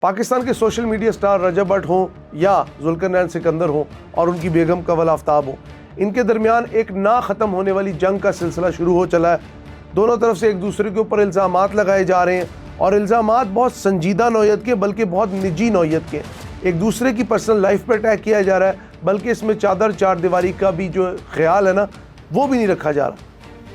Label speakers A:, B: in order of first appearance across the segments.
A: पाकिस्तान के social media star रजब भट्ट हों या जुल्करनैन सिकंदर हों और उनकी बेगम कंवल आफ्ताब हो, इनके दरमियान एक ना ख़त्म होने वाली जंग का सिलसिला शुरू हो चला है। दोनों तरफ से एक दूसरे के ऊपर इल्ज़ामात लगाए जा रहे हैं और इल्ज़ामात बहुत संजीदा नौयत के बल्कि बहुत निजी नौयत के। एक दूसरे की पर्सनल लाइफ पर अटैक किया जा रहा है, बल्कि इसमें चादर चार दीवारी का भी जो ख्याल है ना, वो भी नहीं रखा जा रहा।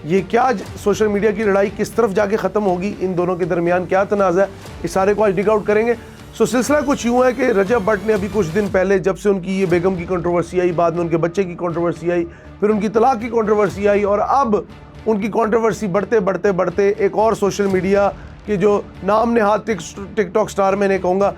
A: ये क्या सोशल मीडिया की लड़ाई किस तरफ जाके ख़त्म होगी, इन दोनों के दरमियान क्या तनाज़ा है, इस सारे को आज डिग आउट करेंगे। सिलसिला कुछ यूँ है कि रजब भट्ट ने अभी कुछ दिन पहले, जब से उनकी ये बेगम की कंट्रोवर्सी आई, बाद में उनके बच्चे की कंट्रोवर्सी आई, फिर उनकी तलाक की कंट्रोवर्सी आई और अब उनकी कंट्रोवर्सी बढ़ते बढ़ते बढ़ते एक और सोशल मीडिया के जो नाम नहाद टिकटॉक स्टार मैंने कहूँगा,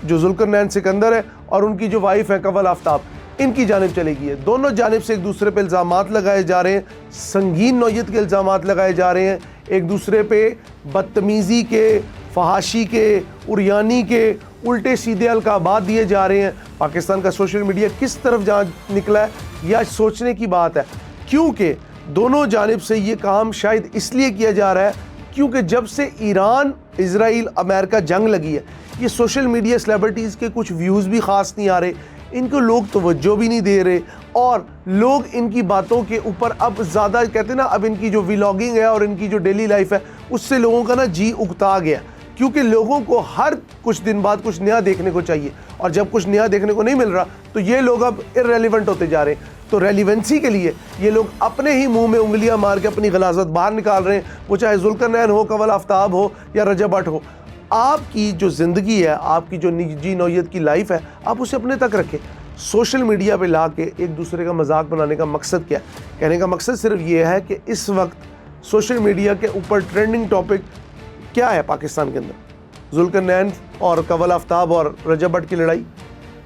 A: जो जुल्करनैन सिकंदर है और उनकी जो वाइफ है कंवल आफ्ताब, इनकी जानिब चली गई है। दोनों जानिब से एक दूसरे पे इल्ज़ामात लगाए जा रहे हैं, संगीन नौयत के इल्ज़ामात लगाए जा रहे हैं, एक दूसरे पे बदतमीज़ी के, फहाशी के, उरियानी के उल्टे सीधे अलकाबात दिए जा रहे हैं। पाकिस्तान का सोशल मीडिया किस तरफ जा निकला है, यह सोचने की बात है, क्योंकि दोनों जानिब से ये काम शायद इसलिए किया जा रहा है क्योंकि जब से ईरान, इजराइल, अमेरिका जंग लगी है, ये सोशल मीडिया सेलिब्रिटीज़ के कुछ व्यूज़ भी ख़ास नहीं आ रहे, इनको लोग तवज्जो भी नहीं दे रहे और लोग इनकी बातों के ऊपर अब ज़्यादा कहते हैं ना, अब इनकी जो व्लॉगिंग है और इनकी जो डेली लाइफ है उससे लोगों का ना जी उकता गया, क्योंकि लोगों को हर कुछ दिन बाद कुछ नया देखने को चाहिए और जब कुछ नया देखने को नहीं मिल रहा तो ये लोग अब इररेलेवेंट होते जा रहे हैं। तो रेलिवेंसी के लिए ये लोग अपने ही मुंह में उंगलियां मार के अपनी गलाजत बाहर निकाल रहे हैं, वो चाहे जुल्करनैन हो, कंवल आफ्ताब हो या रजब भट्ट हो। आपकी जो ज़िंदगी है, आपकी जो निजी नौयत की लाइफ है, आप उसे अपने तक रखें। सोशल मीडिया पे ला के एक दूसरे का मजाक बनाने का मकसद क्या है? कहने का मकसद सिर्फ ये है कि इस वक्त सोशल मीडिया के ऊपर ट्रेंडिंग टॉपिक क्या है पाकिस्तान के अंदर? जुल्करनैन और कंवल आफ्ताब और रजब भट्ट की लड़ाई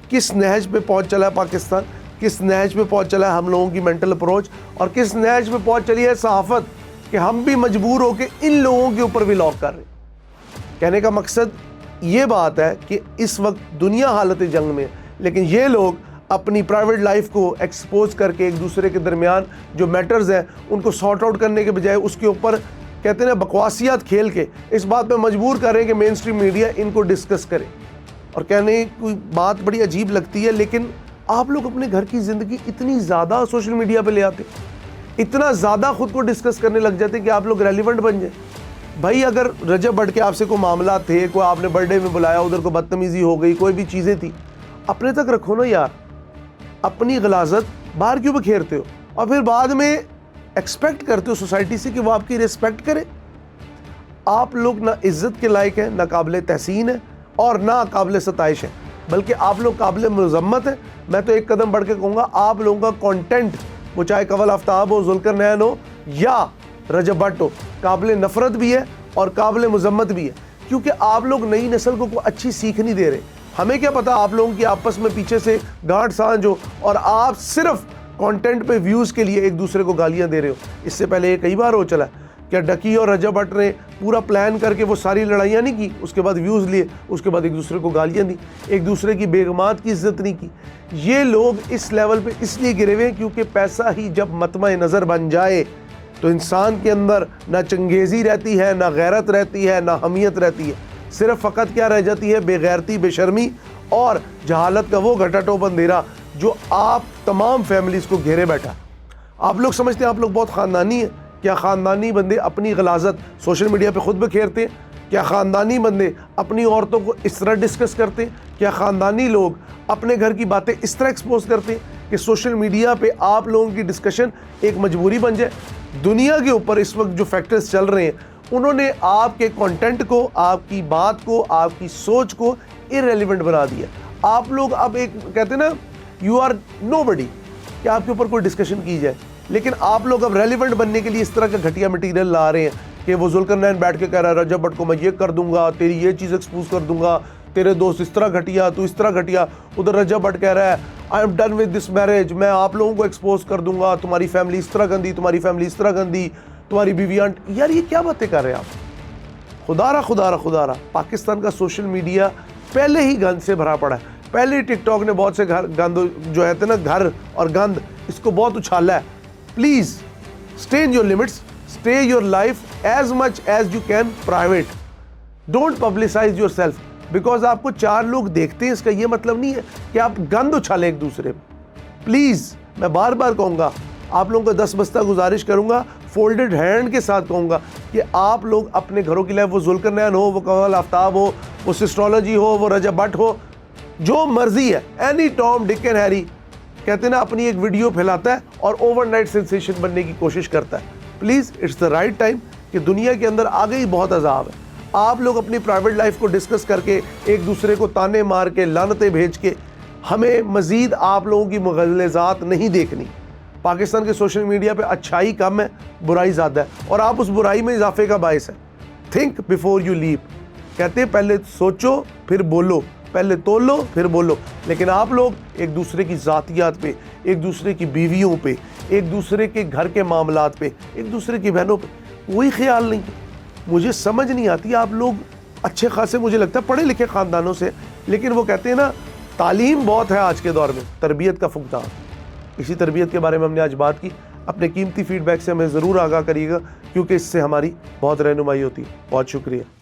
A: किस नहज पे पहुंच चला है पाकिस्तान, किस नहज पे पहुंच चला है हम लोगों की मेंटल अप्रोच और किस नहज पे पहुंच चली है सहाफ़त कि हम भी मजबूर होकर इन लोगों के ऊपर व्लॉग कर रहे हैं। कहने का मकसद ये बात है कि इस वक्त दुनिया हालत जंग में, लेकिन ये लोग अपनी प्राइवेट लाइफ को एक्सपोज करके एक दूसरे के दरमियान जो मैटर्स हैं उनको सॉर्ट आउट करने के बजाय उसके ऊपर कहते हैं बकवासियात खेल के इस बात पे मजबूर कर रहे हैं कि मेन स्ट्रीम मीडिया इनको डिस्कस करे। और कहने की बात बड़ी अजीब लगती है, लेकिन आप लोग अपने घर की ज़िंदगी इतनी ज़्यादा सोशल मीडिया पे ले आते, इतना ज़्यादा ख़ुद को डिस्कस करने लग जाते कि आप लोग रेलिवेंट बन जाए। भाई अगर रजब भट्ट के आपसे कोई मामला थे, कोई आपने बर्थडे में बुलाया, उधर को बदतमीज़ी हो गई, कोई भी चीज़ें थी, अपने तक रखो ना यार, अपनी गलाजत बाहर क्यों बखेरते हो और फिर बाद में एक्सपेक्ट करते हो सोसाइटी से कि वो आपकी रिस्पेक्ट करे? आप लोग ना इज्जत के लायक हैं, ना काबिल तहसीन है और ना काबिल सताइश है, बल्कि आप लोग काबिल मज़म्मत है। मैं तो एक कदम बढ़ के कहूँगा, आप लोगों का कंटेंट, वो चाहे कंवल आफ्ताब हो, जुल्करनैन हो या रजब भट्ट हो, काबिल नफ़रत भी है और काबिल मज़म्मत भी है, क्योंकि आप लोग नई नस्ल को कोई अच्छी सीख नहीं दे रहे। हमें क्या पता आप लोगों की आपस में पीछे से गांठ सांझ हो और आप सिर्फ कंटेंट पे व्यूज़ के लिए एक दूसरे को गालियां दे रहे हो। इससे पहले ये कई बार हो चला, क्या डकी और रजब भट्ट ने पूरा प्लान करके वो सारी लड़ाइयाँ नहीं की, उसके बाद व्यूज़ लिए, उसके बाद एक दूसरे को गालियाँ दी, एक दूसरे की बेगमात की इज्जत नहीं की। ये लोग इस लेवल पे इसलिए गिरे हुए हैं क्योंकि पैसा ही जब मतमा नज़र बन जाए तो इंसान के अंदर ना चंगेज़ी रहती है, ना गैरत रहती है, ना हमियत रहती है, सिर्फ फ़कत क्या रह जाती है? बेगैरती, बेशर्मी और जहालत का वो घटाटोप अंधेरा जो आप तमाम फैमिलीज़ को घेरे बैठा। आप लोग समझते हैं आप लोग बहुत ख़ानदानी हैं। क्या ख़ानदानी बंदे अपनी गलाजत सोशल मीडिया पे ख़ुद बखेरते हैं? क्या ख़ानदानी बंदे अपनी औरतों को इस तरह डिस्कस करते हैं? क्या ख़ानदानी लोग अपने घर की बातें इस तरह एक्सपोज करते हैं कि सोशल मीडिया पे आप लोगों की डिस्कशन एक मजबूरी बन जाए? दुनिया के ऊपर इस वक्त जो फैक्टर्स चल रहे हैं, उन्होंने आपके कंटेंट को, आपकी बात को, आपकी सोच को इररेलेवेंट बना दिया। आप लोग अब एक कहते हैं ना, यू आर नोबडी, कि आपके ऊपर कोई डिस्कशन की जाए, लेकिन आप लोग अब रेलिवेंट बनने के लिए इस तरह का घटिया मटेरियल ला रहे हैं कि वो जुल्करनैन बैठ के कह रहा है रजब भट्ट को मैं ये कर दूंगा, तेरी ये चीज़ एक्सपोज कर दूंगा, तेरे दोस्त इस तरह घटिया, तू इस तरह घटिया। उधर रजब भट्ट कह रहा है I am done with this marriage, मैं आप लोगों को एक्सपोज कर दूंगा, तुम्हारी फैमिली इस तरह गंदी, तुम्हारी फैमिली इस तरह गंदी, तुम्हारी बीवियाँ। यार ये क्या बातें कर रहे हैं आप? खुदारा पाकिस्तान का सोशल मीडिया पहले ही गंद से भरा पड़ा है। पहले ही टिकटॉक ने बहुत से गंद जो है ना, घर और गंद, इसको बहुत उछाला है। Please stay in your limits, stay your life as much as you can private, don't publicise yourself. Because आपको 4 लोग देखते हैं इसका ये मतलब नहीं है कि आप गंद उछालें एक दूसरे पर। प्लीज़ मैं बार बार कहूँगा, आप लोगों को 10 बस्ता गुजारिश करूँगा, फोल्डेड हैंड के साथ कहूँगा कि आप लोग अपने घरों की लाइफ, वो जुल्करनैन हो, वो कमल आफ्ताब हो, वो सिस्ट्रोलॉजी हो, वो रजब भट्ट हो, जो मर्जी है, any Tom Dick and Harry, कहते हैं ना, अपनी एक वीडियो फैलाता है और ओवरनाइट सेंसेशन बनने की कोशिश करता है। Please it's the right time कि दुनिया के अंदर आगे ही बहुत अजाब है। आप लोग अपनी प्राइवेट लाइफ को डिस्कस करके, एक दूसरे को ताने मार के, लानतें भेज के, हमें मज़ीद आप लोगों की मुग़ल्लज़ात नहीं देखनी। पाकिस्तान के सोशल मीडिया पे अच्छाई कम है, बुराई ज़्यादा है, और आप उस बुराई में इजाफे का बायस है। थिंक बिफोर यू लीप, कहते हैं पहले सोचो फिर बोलो, पहले तोलो फिर बोलो। लेकिन आप लोग एक दूसरे की ज़ातियात पे, एक दूसरे की बीवियों पे, एक दूसरे के घर के मामलात पे, एक दूसरे की बहनों पे कोई ख्याल नहीं है। मुझे समझ नहीं आती, आप लोग अच्छे खासे, मुझे लगता है पढ़े लिखे ख़ानदानों से, लेकिन वो कहते हैं ना, तालीम बहुत है आज के दौर में, तरबियत का फुकदान। इसी तरबियत के बारे में हमने आज बात की। अपने कीमती फीडबैक से हमें ज़रूर आगाह करिएगा, क्योंकि इससे हमारी बहुत रहनुमाई होती है। बहुत शुक्रिया।